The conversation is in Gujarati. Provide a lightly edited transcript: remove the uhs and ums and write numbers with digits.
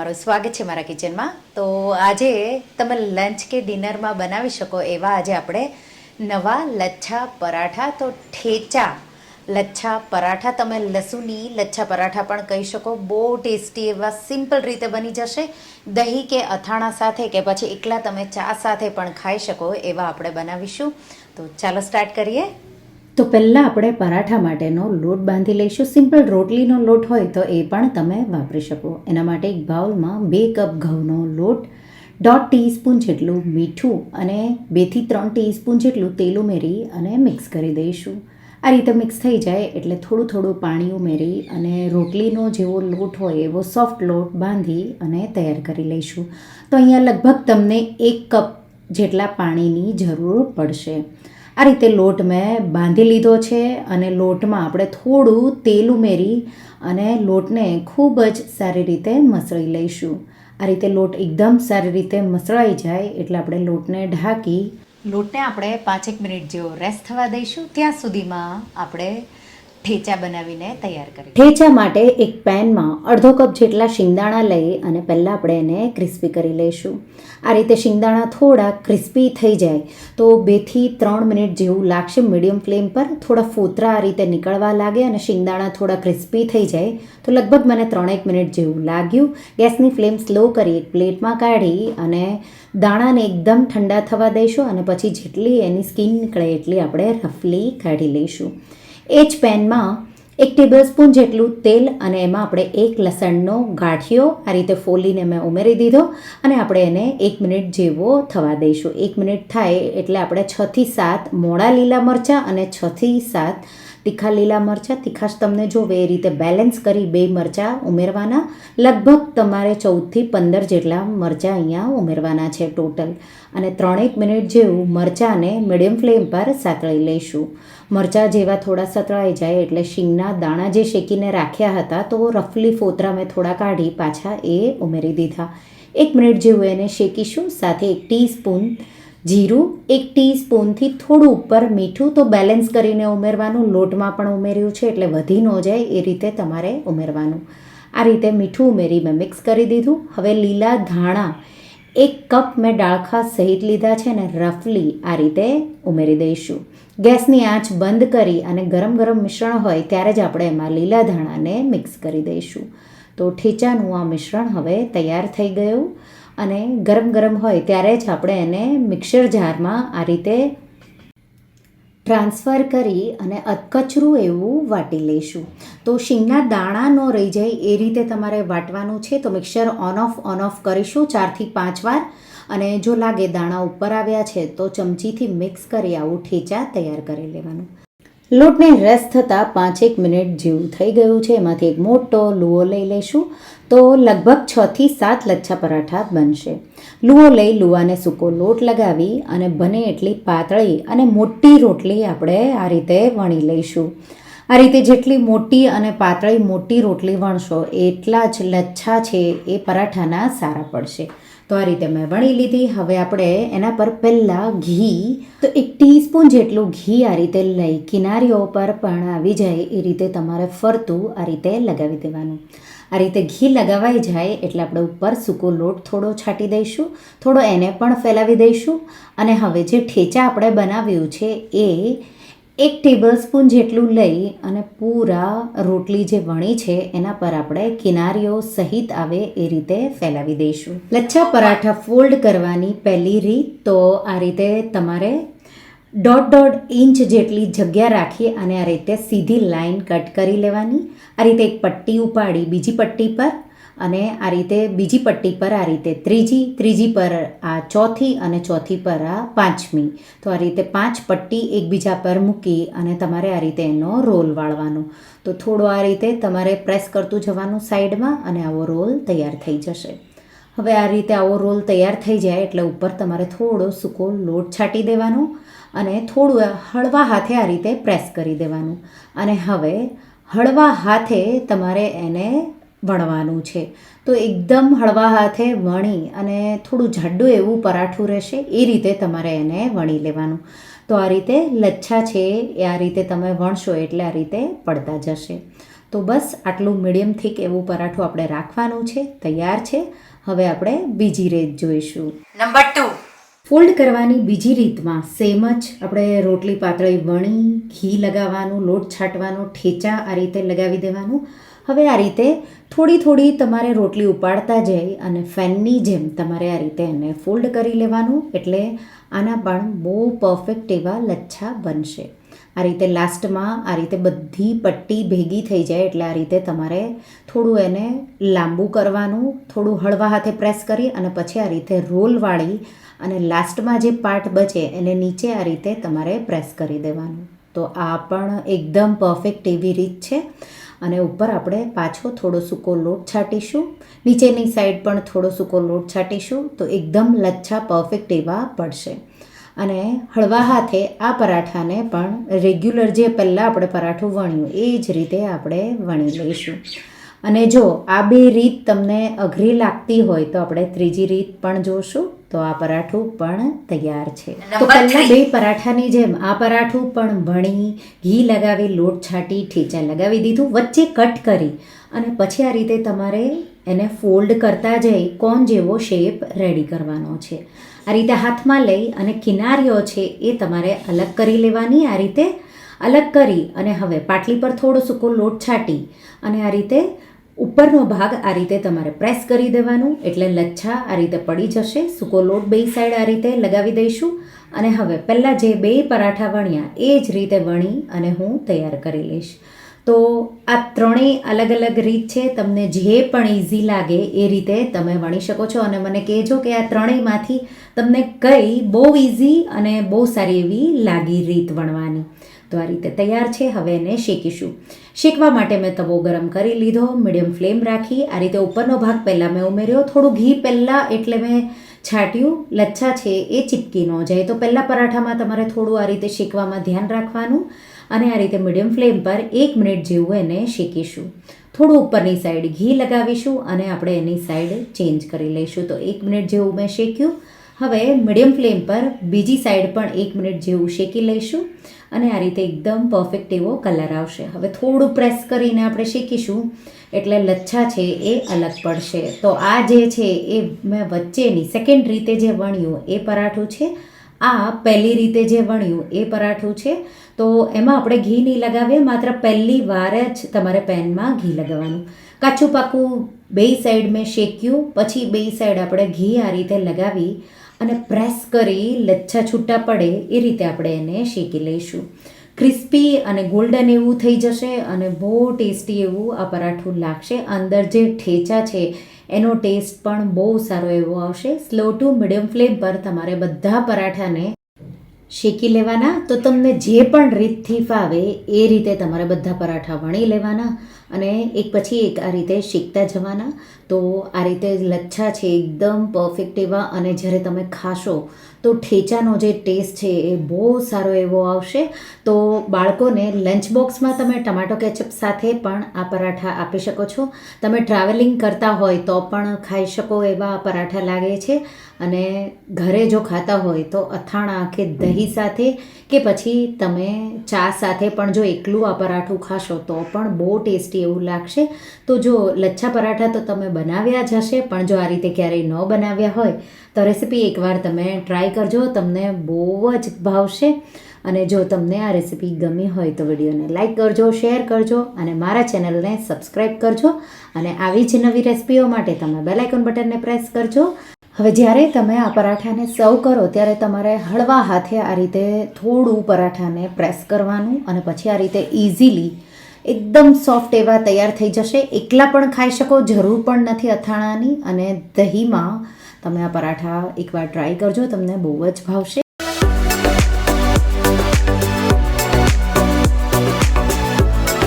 તમારું સ્વાગત છે મારા કિચનમાં. તો આજે તમે લંચ કે ડિનરમાં બનાવી શકો એવા આજે આપણે નવા લચ્છા પરાઠા, તો ઠેચા લચ્છા પરાઠા, તમે લસુની લચ્છા પરાઠા પણ કહી શકો. બહુ ટેસ્ટી એવા સિમ્પલ રીતે બની જશે. દહીં કે અથાણા સાથે કે પછી એકલા તમે ચા સાથે પણ ખાઈ શકો એવા આપણે બનાવીશું. તો ચાલો સ્ટાર્ટ કરીએ. તો પહેલાં આપણે પરાઠા માટેનો લોટ બાંધી લઈશું. સિમ્પલ રોટલીનો લોટ હોય તો એ પણ તમે વાપરી શકો. એના માટે એક બાઉલમાં 2 કપ ઘઉંનો લોટ, 1/2 ટીસ્પૂન જેટલું મીઠું અને 2 થી 3 ટીસ્પૂન જેટલું તેલ ઉમેરી અને મિક્સ કરી દઈશું. આ રીતે મિક્સ થઈ જાય એટલે થોડું થોડું પાણી ઉમેરી અને રોટલીનો જેવો લોટ હોય એવો સોફ્ટ લોટ બાંધી અને તૈયાર કરી લઈશું. તો અહીંયા લગભગ તમને 1 કપ જેટલા પાણીની જરૂર પડશે. આ રીતે લોટ મેં બાંધી લીધો છે અને લોટમાં આપણે થોડું તેલ ઉમેરી અને લોટને ખૂબ જ સારી રીતે મસળી લઈશું. આ રીતે લોટ એકદમ સારી રીતે મસળાઈ જાય એટલે આપણે લોટને ઢાંકી લોટને આપણે 5-1 મિનિટ જેવો રેસ્ટ થવા દઈશું. ત્યાં સુધીમાં આપણે ઠેચા બનાવીને તૈયાર કરીએ. ઠેચા માટે એક પેનમાં 1/2 કપ જેટલા શિંગદાણા લઈ અને પહેલાં આપણે એને ક્રિસ્પી કરી લઈશું. આ રીતે શિંગદાણા થોડા ક્રિસ્પી થઈ જાય તો 2 થી 3 મિનિટ જેવું લાગશે મીડિયમ ફ્લેમ પર. થોડા ફોતરા આ રીતે નીકળવા લાગે અને શિંગદાણા થોડા ક્રિસ્પી થઈ જાય તો લગભગ મને 3-1 મિનિટ જેવું લાગ્યું. ગેસની ફ્લેમ સ્લો કરી એક પ્લેટમાં કાઢી અને દાણાને એકદમ ઠંડા થવા દઈશું અને પછી જેટલી એની સ્કીન નીકળે એટલી આપણે રફલી કાઢી લઈશું. એ જ પેનમાં 1 ટેબલસ્પૂન જેટલું તેલ અને એમાં આપણે 1 લસણનો ગાંઠિયો આ રીતે ફોલીને મેં ઉમેરી દીધો અને આપણે એને 1 મિનિટ જેવો થવા દઈશું. 1 મિનિટ થાય એટલે આપણે 6 થી 7 મોડા લીલા મરચાં અને 6 થી 7 તીખા લીલા મરચાં, તીખાશ તમને જોવે એ રીતે બેલેન્સ કરી 2 મરચાં ઉમેરવાના. લગભગ તમારે 14 થી 15 જેટલા મરચાં અહીંયા ઉમેરવાના છે ટોટલ. અને 3-1 મિનિટ જેવું મરચાંને મીડિયમ ફ્લેમ પર સાતળી લઈશું. મરચાં જેવા થોડા સતળાઈ જાય એટલે શીંગના દાણા જે શેકીને રાખ્યા હતા તો રફલી ફોતરા મેં થોડા કાઢી પાછા એ ઉમેરી દીધા. 1 મિનિટ જેવું એને શેકીશું. સાથે 1 ટીસ્પૂન જીરું, 1 ટીસ્પૂનથી થોડું ઉપર મીઠું તો બેલેન્સ કરીને ઉમેરવાનું. લોટમાં પણ ઉમેર્યું છે એટલે વધી ન જાય એ રીતે તમારે ઉમેરવાનું. આ રીતે મીઠું ઉમેરી મેં મિક્સ કરી દીધું. હવે લીલા ધાણા 1 કપ મેં ડાળખા સહિત લીધા છે ને રફલી આ રીતે ઉમેરી દઈશું. ગેસની આંચ બંધ કરી અને ગરમ ગરમ મિશ્રણ હોય ત્યારે જ આપણે એમાં લીલા ધાણાને મિક્સ કરી દઈશું. તો ઠેચાનું આ મિશ્રણ હવે તૈયાર થઈ ગયું અને ગરમ ગરમ હોય ત્યારે જ આપણે એને મિક્સર જારમાં આ રીતે ટ્રાન્સફર કરી અને અધકચરું એવું વાટી લઈશું. તો શીંગના દાણા ન રહી જાય એ રીતે તમારે વાટવાનું છે. તો મિક્સર ઓન ઓફ કરીશું 4 થી 5 વાર અને જો લાગે દાણા ઉપર આવ્યા છે તો ચમચીથી મિક્સ કરી આવું ઠેચા તૈયાર કરી લેવાનું. લોટને રેસ્ટ થતાં 5-1 મિનિટ જેવું થઈ ગયું છે. એમાંથી એક મોટો લુઓ લઈ લઈશું. તો લગભગ 6 થી 7 લચ્છા પરાઠા બનશે. લુઓ લઈ લુવાને સૂકો લોટ લગાવી અને બને એટલી પાતળી અને મોટી રોટલી આપણે આ રીતે વણી લઈશું. આ રીતે જેટલી મોટી અને પાતળી મોટી રોટલી વણશો એટલા જ લચ્છા છે એ પરાઠાના સારા પડશે. તો આ રીતે મેં વણી લીધી. હવે આપણે એના પર પહેલાં ઘી, તો 1 ટીસ્પૂન જેટલું ઘી આ રીતે લઈ કિનારીઓ પર પણ આવી જાય એ રીતે તમારે ફરતું આ રીતે લગાવી દેવાનું. આ રીતે ઘી લગાવાઈ જાય એટલે આપણે ઉપર સૂકો લોટ થોડો છાંટી દઈશું, થોડો એને પણ ફેલાવી દઈશું. અને હવે જે ઠેચા આપણે બનાવ્યું છે એ 1 ટેબલસ્પૂન જેટલું લઈ અને પૂરા રોટલી જે વણી છે એના પર આપણે કિનારીઓ સહિત આવે એ રીતે ફેલાવી દઈશું. લચ્છા પરાઠા ફોલ્ડ કરવાની પહેલી રીત, તો આ રીતે તમારે 1.5 ઇંચ જેટલી જગ્યા રાખી અને આ રીતે સીધી લાઈન કટ કરી લેવાની. આ રીતે એક પટ્ટી ઉપાડી બીજી પટ્ટી પર અને આ રીતે બીજી પટ્ટી પર આ રીતે ત્રીજી પર આ ચોથી અને ચોથી પર આ 5મી. તો આ રીતે 5 પટ્ટી એકબીજા પર મૂકી અને તમારે આ રીતે એનો રોલ વાળવાનો. તો થોડો આ રીતે તમારે પ્રેસ કરતું જવાનું સાઈડમાં અને આવો રોલ તૈયાર થઈ જશે. હવે આ રીતે આવો રોલ તૈયાર થઈ જાય એટલે ઉપર તમારે થોડો સૂકો લોટ છાંટી દેવાનો અને થોડું હળવા હાથે આ રીતે પ્રેસ કરી દેવાનું. અને હવે હળવા હાથે તમારે એને વણવાનું છે. તો એકદમ હળવા હાથે વણી અને થોડું જાડું એવું પરાઠું રહેશે એ રીતે તમારે એને વણી લેવાનું. તો આ રીતે લચ્છા છે એ આ રીતે તમે વણશો એટલે આ રીતે પડતા જશે. તો બસ આટલું મીડિયમ થીક એવું પરાઠું આપણે રાખવાનું છે. તૈયાર છે. હવે આપણે બીજી રીત જોઈશું. નંબર 2. ફોલ્ડ કરવાની બીજી રીતમાં સેમ જ આપણે રોટલી પાતળી વણી, ઘી લગાવવાનું, લોટ છાંટવાનો, ઠેચા આ રીતે લગાવી દેવાનું. હવે આ રીતે થોડી થોડી તમારે રોટલી ઉપાડતા જઈ અને ફેનની જેમ તમારે આ રીતે એને ફોલ્ડ કરી લેવાનું. એટલે આના પણ બહુ પરફેક્ટ એવા લચ્છા બનશે. આ રીતે લાસ્ટમાં આ રીતે બધી પટ્ટી ભેગી થઈ જાય એટલે આ રીતે તમારે થોડું એને લાંબુ કરવાનું, થોડું હળવા હાથે પ્રેસ કરી અને પછી આ રીતે રોલ વાળી અને લાસ્ટમાં જે પાર્ટ બચે એને નીચે આ રીતે તમારે પ્રેસ કરી દેવાનું. તો આ પણ એકદમ પરફેક્ટ એવી રીત છે. અને ઉપર આપણે પાછો થોડો સૂકો લોટ છાંટીશું, નીચેની સાઈડ પણ થોડો સૂકો લોટ છાંટીશું તો એકદમ લચ્છા પરફેક્ટ એવા પડશે. અને હળવા હાથે આ પરાઠાને પણ રેગ્યુલર જે પહેલાં આપણે પરાઠું વણ્યું એ જ રીતે આપણે વણી લઈશું. અને જો આ બે રીત તમને અઘરી લાગતી હોય તો આપણે ત્રીજી રીત પણ જોશું. તો આ પરાઠું પણ તૈયાર છે. તો પહેલાં બે પરાઠાની જેમ આ પરાઠું પણ વણી, ઘી લગાવી, લોટ છાંટી, ઠેચા લગાવી દીધું, વચ્ચે કટ કરી અને પછી આ રીતે તમારે એને ફોલ્ડ કરતા જઈ કોન જેવો શેપ રેડી કરવાનો છે. આ રીતે હાથમાં લઈ અને કિનારીઓ છે એ તમારે અલગ કરી લેવાની. આ રીતે અલગ કરી અને હવે પાટલી પર થોડો સૂકો લોટ છાંટી અને આ રીતે ઉપરનો ભાગ આ રીતે તમારે પ્રેસ કરી દેવાનું એટલે લચ્છા આ રીતે પડી જશે. સૂકો લોટ બે સાઈડ આ રીતે લગાવી દઈશું. અને હવે પહેલાં જે બે પરાઠા વણ્યા એ જ રીતે વણી અને હું તૈયાર કરી લઈશ. તો આ ત્રણેય અલગ અલગ રીત છે. તમને જે પણ ઇઝી લાગે એ રીતે તમે વણી શકો છો અને મને કહેજો કે આ ત્રણેયમાંથી તમને કઈ બહુ ઇઝી અને બહુ સારી એવી લાગી રીત વણવાની. તો આ રીતે તૈયાર છે. હવે એને શેકીશું. શેકવા માટે મેં તવો ગરમ કરી લીધો, મીડિયમ ફ્લેમ રાખી. આ રીતે ઉપરનો ભાગ પહેલાં મેં ઉમેર્યો, થોડું ઘી પહેલાં એટલે મેં છાંટ્યું. લચ્છા છે એ ચીપકી ન જાય તો પહેલાં પરાઠામાં તમારે થોડું આ રીતે શેકવામાં ધ્યાન રાખવાનું. અને આ રીતે મીડિયમ ફ્લેમ પર 1 મિનિટ જેવું એને શેકીશું. થોડું ઉપરની સાઈડ ઘી લગાવીશું અને આપણે એની સાઈડ ચેન્જ કરી લઈશું. તો 1 મિનિટ જેવું મેં શેક્યું. હવે મીડિયમ ફ્લેમ પર બીજી સાઈડ પણ 1 મિનિટ જેવું શેકી લઈશું અને આ રીતે એકદમ પરફેક્ટ એવો કલર આવશે. હવે થોડું પ્રેસ કરીને આપણે શેકીશું એટલે લચ્છા છે એ અલગ પડશે. તો આ જે છે એ મેં વચ્ચેની સેકન્ડ રીતે જે વણ્યું એ પરાઠું છે. આ પહેલી રીતે જે વણ્યું એ પરાઠું છે. તો એમાં આપણે ઘી નહીં લગાવીએ, માત્ર પહેલી વાર જ તમારે પેનમાં ઘી લગાવવાનું. કાચું પાકું બે સાઈડ મેં શેક્યું, પછી બે સાઈડ આપણે ઘી આ રીતે લગાવી અને પ્રેસ કરી લચ્છા છૂટા પડે એ રીતે આપણે એને શેકી લઈશું. ક્રિસ્પી અને ગોલ્ડન એવું થઈ જશે અને બહુ ટેસ્ટી એવું આ પરાઠું લાગશે. અંદર જે ઠેચા છે એનો ટેસ્ટ પણ બહુ સારો એવો આવશે. સ્લો ટુ મીડિયમ ફ્લેમ પર તમારે બધા પરાઠાને શેકી લેવાના. તો તમને જે પણ રીતથી ફાવે એ રીતે તમારે બધા પરાઠા વણી લેવાના અને એક પછી એક આ રીતે શેકતા જવાના. તો આ રીતે લચ્છા છે એકદમ પરફેક્ટ એવા અને જ્યારે તમે ખાશો તો ઠેચાનો જે ટેસ્ટ છે એ બહુ સારો એવો આવશે. તો બાળકોને લંચ બોક્સમાં તમે ટમાટો કેચઅપ સાથે પણ આ પરાઠા આપી શકો છો. તમે ટ્રાવેલિંગ કરતા હોય તો પણ ખાઈ શકો એવા પરાઠા લાગે છે. અને ઘરે જો ખાતા હોય તો અથાણા કે દહીં સાથે કે પછી તમે ચા સાથે પણ જો એકલું આ પરાઠું ખાશો તો પણ બહુ ટેસ્ટી એવું લાગશે. તો જો લચ્છા પરાઠા તો તમે બનાવ્યા જ હશે, પણ જો આ રીતે ક્યારેય ન બનાવ્યા હોય તો રેસીપી એકવાર તમે ટ્રાય કરજો, તમને બહુ જ ભાવશે. અને જો તમને આ રેસીપી ગમી હોય તો વિડીયોને લાઇક કરજો, શેર કરજો અને મારા ચેનલને સબસ્ક્રાઈબ કરજો. અને આવી જ નવી રેસીપીઓ માટે તમે બેલ આઇકોન બટનને પ્રેસ કરજો. હવે જ્યારે તમે આ પરાઠાને સર્વ કરો ત્યારે તમારે હળવા હાથે આ રીતે થોડું પરાઠાને પ્રેસ કરવાનું અને પછી આ રીતે ઇઝીલી એકદમ સોફ્ટ એવા તૈયાર થઈ જશે. એકલા પણ ખાઈ શકો, જરૂર પણ નથી અથાણાની. અને દહીંમાં તમે આ પરાઠા એકવાર ટ્રાય કરજો, તમને બહુ જ ભાવશે.